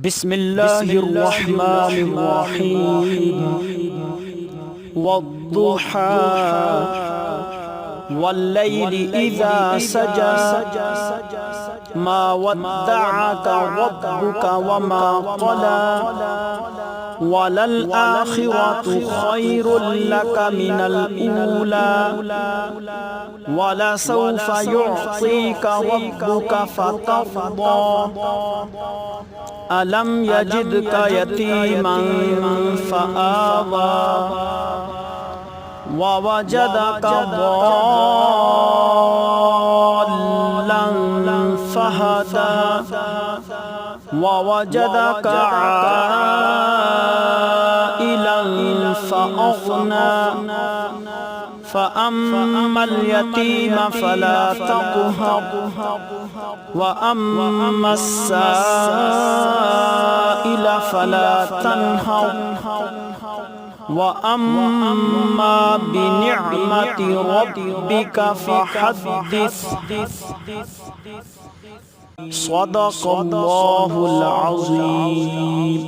بسم الله الرحمن الرحيم والضحى والليل إذا سجى ما ودعك ربك وما قلى وللآخرة خير لك من الأولى ولسوف يعطيك ربك فترضى ألم يجدك يتيما فآوى ووجدك ضالا فهدى ووجدك عائلا فأغنى فأما اليتيم فلا تقهر وأما السائل فلا تنهر وأما بنعمة ربك فحدث صدق الله العظيم.